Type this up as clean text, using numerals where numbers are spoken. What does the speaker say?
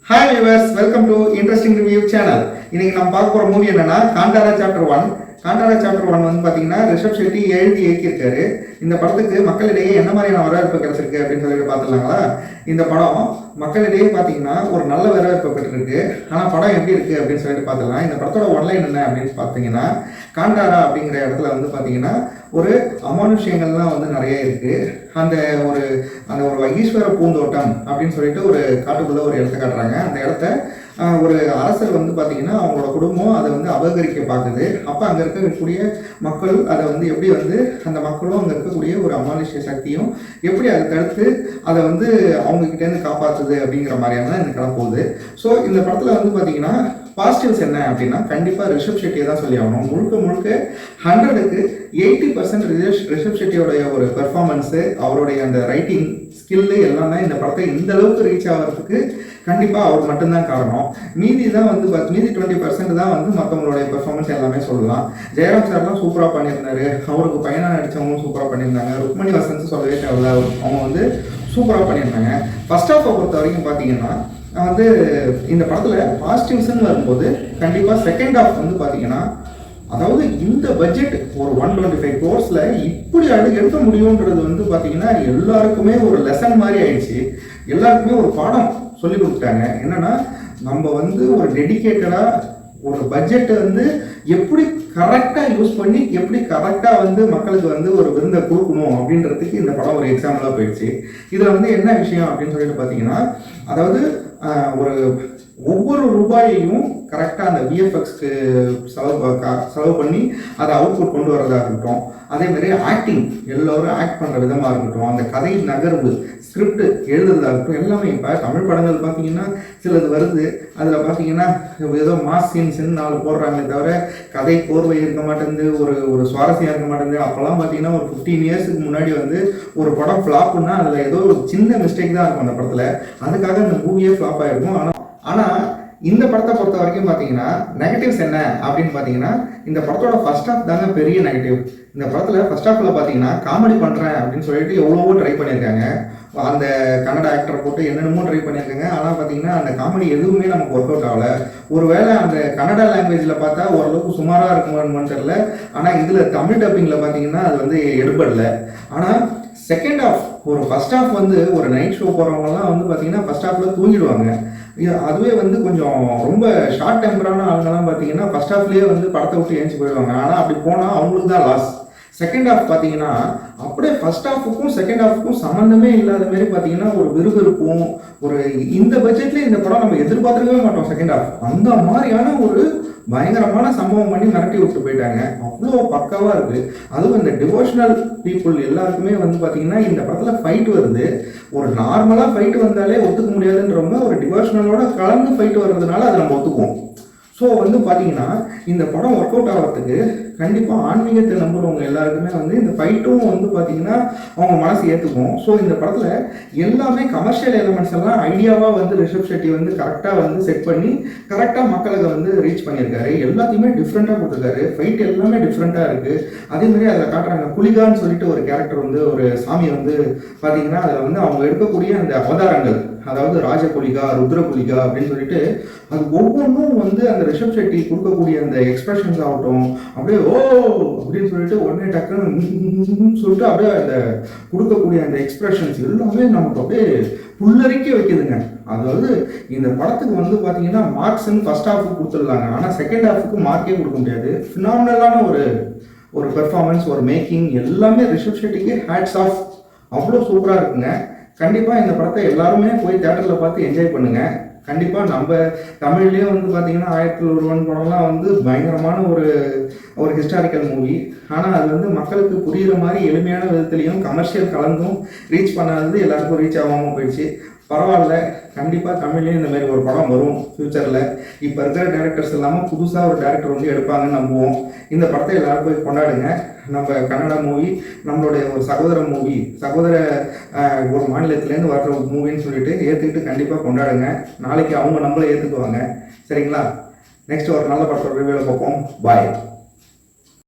Hi viewers, welcome to Interesting Review channel. இன்னைக்கு நம்ம பார்க்க போற மூவி என்னன்னா காண்டாரா சாப்டர் 1. காண்டாரா சாப்டர் 1 வந்து பாத்தீங்கன்னா ரிஷப் ஷெட்டி எழுதி இயக்கியிருக்காரு. இந்த படத்துக்கு மக்களிடையே என்ன மாதிரியான வரவேற்பு கிடைச்சிருக்கு அப்படின்னு சொல்லிட்டு பார்த்துலாங்களா. இந்த படம் மக்களிடையே பார்த்தீங்கன்னா ஒரு நல்ல வரவேற்பு பெற்றிருக்கு. ஆனால் படம் எப்படி இருக்குது அப்படின்னு சொல்லிட்டு பார்த்துக்கலாம். இந்த படத்தோட ஒன்லைன் என்ன அப்படின்னு பார்த்தீங்கன்னா, காண்டாரா அப்படிங்கிற இடத்துல வந்து பார்த்தீங்கன்னா ஒரு அமானுஷ்யங்கள்லாம் வந்து நிறைய இருக்குது. அந்த ஒரு ஈஸ்வர பூந்தோட்டம் அப்படின்னு சொல்லிட்டு ஒரு காட்டுக்குள்ளே ஒரு இடத்த காட்டுறாங்க. அந்த இடத்த ஒரு அரசர் வந்து பார்த்தீங்கன்னா அவங்களோட குடும்பம் அதை வந்து அபகரிக்க பார்க்குது. அப்போ அங்கே இருக்கக்கூடிய மக்கள் அதை வந்து எப்படி வந்து அந்த மக்களும் அங்கே இருக்கக்கூடிய ஒரு அமானுஷ்ய சக்தியும் எப்படி அதை தடுத்து அதை வந்து அவங்கக்கிட்டேருந்து காப்பாற்றுது அப்படிங்கிற மாதிரியான இந்த கதை போகுது. ஸோ இந்த படத்தில் வந்து பார்த்தீங்கன்னா பாசிட்டிவ்ஸ் என்ன அப்படின்னா கண்டிப்பாக ரிஷப் ஷெட்டியை தான் சொல்லி ஆகணும். முழுக்க 100க்கு 80% ரிஷப் ஷெட்டியோடைய ஒரு பெர்ஃபார்மன்ஸு, அவருடைய அந்த ரைட்டிங் ஸ்கில்லு எல்லாமே இந்த படத்தை இந்த அளவுக்கு ரீச் ஆகிறதுக்கு கண்டிப்பாக அவர் மட்டும்தான் காரணம். மீதி 20% தான் வந்து மற்றவங்களுடைய பெர்ஃபார்மன்ஸ் எல்லாமே சொல்லலாம். ஜெயராம் சார்லாம் சூப்பராக பண்ணியிருந்தாரு. அவருக்கு பையனாக நடித்தவங்களும் சூப்பராக பண்ணியிருந்தாங்க. ருக்மணி வசந்த் சொல்லவே தேவையில்ல, அவங்க வந்து சூப்பராக பண்ணியிருந்தாங்க. ஃபர்ஸ்ட் ஹாஃபை பொறுத்த வரைக்கும் பார்த்தீங்கன்னா வந்து இந்த படத்தில் பாசிட்டிவ்ஸ்ன்னு வரும்போது கண்டிப்பாக செகண்ட் ஹாஃப் வந்து பார்த்தீங்கன்னா, அதாவது இந்த பட்ஜெட் ஒரு 125 crores இப்படி எடுக்க முடியுன்றது வந்து பார்த்தீங்கன்னா எல்லாருக்குமே ஒரு லெசன் மாதிரி ஆயிடுச்சு. எல்லாருக்குமே ஒரு பாடம் சொல்லி கொடுத்துட்டாங்க. என்னன்னா, நம்ம வந்து ஒரு டெடிக்கேட்டடாக ஒரு பட்ஜெட்டை வந்து எப்படி கரெக்டாக யூஸ் பண்ணி எப்படி கரெக்டாக வந்து மக்களுக்கு வந்து ஒரு விருந்தை கொடுக்கணும் அப்படின்றதுக்கு இந்த படம் ஒரு எக்ஸாம்பிளாக போயிடுச்சு. இதில் வந்து என்ன விஷயம் அப்படின்னு சொல்லிட்டு பார்த்தீங்கன்னா, அதாவது ஒவ்வொரு ரூபாயையும் கரெக்டாக அந்த விஎஃப்எக்ஸ்க்கு செலவு பண்ணி அதை அவுட்புட் கொண்டு வரதாக இருக்கட்டும், அதேமாதிரி ஆக்டிங் எல்லோரும் ஆக்ட் பண்ணுற விதமாக இருக்கட்டும், அந்த கதை நகர்வு ஸ்கிரிப்ட் எழுதுறதா இருக்கட்டும், எல்லாமே இப்போ தமிழ் படங்கள் பார்த்தீங்கன்னா சிலது வருது. அதில் பார்த்தீங்கன்னா ஏதோ மாஸ் சீன்ஸ்ன்னு 4 போடுறாங்களே தவிர கதை கோர்வை இருக்க மாட்டேங்குது, ஒரு சுவாரஸ்யம் இருக்க மாட்டேங்குது. அப்போல்லாம் பார்த்தீங்கன்னா ஒரு 15 இயர்ஸுக்கு முன்னாடி வந்து ஒரு படம் ஃப்ளாப்னா அதில் ஏதோ ஒரு சின்ன மிஸ்டேக் தான் இருக்கும் அந்த படத்தில், அதுக்காக அந்த மூவியே ஃப்ளாப் ஆகிருக்கும். ஆனால் இந்த படத்தை பொறுத்த வரைக்கும் பார்த்தீங்கன்னா நெகட்டிவ்ஸ் என்ன அப்படின்னு பார்த்தீங்கன்னா, இந்த படத்தோட ஃபர்ஸ்ட் ஹாஃப் தாங்க பெரிய நெகட்டிவ். இந்த படத்தில் ஃபர்ஸ்ட் ஹாஃபில் பார்த்தீங்கன்னா காமெடி பண்ணுறேன் அப்படின்னு சொல்லிட்டு எவ்வளவோ ட்ரை பண்ணியிருக்காங்க. அந்த கன்னட ஆக்டரை போட்டு என்னென்னமோ ட்ரை பண்ணியிருக்காங்க. ஆனால் பார்த்தீங்கன்னா அந்த காமெடி எதுவுமே நமக்கு ஒர்க் அவுட் ஆகலை. ஒருவேளை அந்த கன்னடா லாங்குவேஜில் பார்த்தா ஓரளவுக்கு சுமாராக இருக்குமான்னு தெரியல. ஆனால் இதில் தமிழ் டப்பிங்கில் பார்த்தீங்கன்னா அது வந்து எடுபடலை. ஆனால் செகண்ட் ஹாஃப் ஃபர்ஸ்ட் ஹாஃப் வந்து ஒரு நைட் ஷோ போகிறவங்கலாம் வந்து பார்த்தீங்கன்னா ஃபர்ஸ்ட் ஹாஃபில் தூங்கிடுவாங்க. அதுவே வந்து கொஞ்சம் ரொம்ப ஷார்ட் டெம்பரான ஆளுங்கெல்லாம் பார்த்தீங்கன்னா ஃபர்ஸ்ட் ஹாஃப்லேயே வந்து படத்தை விட்டு ஏஞ்சி போயிடுவாங்க. ஆனால் அப்படி போனால் அவங்களுக்கு தான் லாஸ். செகண்ட் ஹாஃப் பார்த்தீங்கன்னா அப்படியே ஃபர்ஸ்ட் ஹாஃபுக்கும் செகண்ட் ஹாஃபுக்கும் சம்மந்தமே இல்லாத மாதிரி பார்த்தீங்கன்னா ஒரு விறுவிறுப்பும் இந்த பட்ஜெட்லேயே இந்த படம் நம்ம எதிர்பார்த்துக்கவே மாட்டோம். செகண்ட் ஹாஃப் அந்த மாதிரியான ஒரு பயங்கரமான சம்பவம் பண்ணி மிரட்டி விட்டு போயிட்டாங்க. அவ்வளோ பக்காவாக இருக்குது. அதுவும் இந்த டிவோஷனல் பீப்புள் எல்லாருக்குமே வந்து பார்த்தீங்கன்னா இந்த படத்தில் ஃபைட் வருது. ஒரு நார்மலாக ஃபைட் வந்தாலே ஒத்துக்க முடியாதுன்றவங்க ஒரு டிவோஷனலோட கலந்து ஃபைட் வர்றதுனால அதை நம்ம ஒத்துக்குவோம். ஸோ வந்து பார்த்தீங்கன்னா இந்த படம் ஒர்க் அவுட் ஆகிறதுக்கு கண்டிப்பாக ஆன்மீகத்தை நம்புறவங்க எல்லாருக்குமே வந்து இந்த ஃபைட்டும் வந்து பார்த்தீங்கன்னா அவங்க மனசு ஏற்றுக்கும். ஸோ இந்த படத்தில் எல்லாமே கமர்ஷியல் எலிமெண்ட்ஸ் எல்லாம் ஐடியாவாக வந்து ரிஷப் ஷெட்டி வந்து கரெக்டாக வந்து செட் பண்ணி கரெக்டாக மக்களுக்கு வந்து ரீச் பண்ணியிருக்காரு. எல்லாத்தையுமே டிஃப்ரெண்ட்டாக கொடுத்துருக்காரு. ஃபைட் எல்லாமே டிஃப்ரெண்ட்டாக இருக்குது. அதேமாதிரி அதில் காட்டுறாங்க புலிகான்னு சொல்லிட்டு ஒரு கேரக்டர் வந்து ஒரு சாமி வந்து பார்த்தீங்கன்னா அதில் வந்து அவங்க எடுக்கக்கூடிய அந்த அவதாரங்கள், அதாவது ராஜகுலிகா, ருத்ரகுலிகா அப்படின்னு சொல்லிட்டு அது ஒவ்வொன்றும் வந்து அந்த ரிஷப் ஷெட்டி கொடுக்கக்கூடிய அந்த எக்ஸ்பிரஷன்ஸ் ஆகட்டும், அப்படியே ஓ அப்படின்னு சொல்லிட்டு உடனே டக்குன்னு சொல்லிட்டு அப்படியே அந்த கொடுக்கக்கூடிய அந்த எக்ஸ்பிரஷன்ஸ் எல்லாமே நமக்கு அப்படியே புல்லரிக்க வைக்குதுங்க. அதாவது இந்த படத்துக்கு வந்து பார்த்தீங்கன்னா மார்க்ஸ்ன்னு ஃபர்ஸ்ட் ஹாஃபுக்கு கொடுத்துடலாங்க, ஆனால் செகண்ட் ஹாஃபுக்கு மார்க்கே கொடுக்க முடியாது. ஃபினாமினலான ஒரு பெர்ஃபார்மன்ஸ், ஒரு மேக்கிங் எல்லாமே ரிஷப் ஷெட்டிக்கு ஹேட்ஸ் ஆஃப். அவ்வளோ சூப்பராக இருக்குங்க. கண்டிப்பாக இந்த படத்தை எல்லாருமே போய் தியேட்டரில் பார்த்து என்ஜாய் பண்ணுங்கள். கண்டிப்பாக நம்ம தமிழ்லேயே வந்து பார்த்தீங்கன்னா 1001 படம்லாம் வந்து பயங்கரமான ஒரு ஹிஸ்டாரிக்கல் மூவி. ஆனால் அது வந்து மக்களுக்கு புரிகிற மாதிரி எளிமையான விதத்துலேயும் கமர்ஷியல் கலந்தும் ரீச் பண்ணாதது எல்லாருக்கும் ரீச் ஆகாமல் போயிடுச்சு. பரவாயில்ல, கண்டிப்பாக தமிழ்லேயும் இந்த மாதிரி ஒரு படம் வரும் ஃப்யூச்சரில். இப்போ இருக்கிற டேரக்டர்ஸ் இல்லாமல் புதுசாக ஒரு டேரக்டர் வந்து எடுப்பாங்கன்னு நம்புவோம். இந்த படத்தை எல்லாரும் போய் கொண்டாடுங்க. நம்ம கன்னடா மூவி, நம்மளுடைய ஒரு சகோதர மூவி, ஒரு மாநிலத்திலேருந்து வர்ற மூவின்னு சொல்லிட்டு ஏற்றுக்கிட்டு கண்டிப்பாக கொண்டாடுங்க. நாளைக்கு அவங்க நம்மளை ஏற்றுக்குவாங்க. சரிங்களா? நெக்ஸ்ட் ஒரு நல்ல படத்தோட ரிவ்யூவில் பார்ப்போம். பாய்.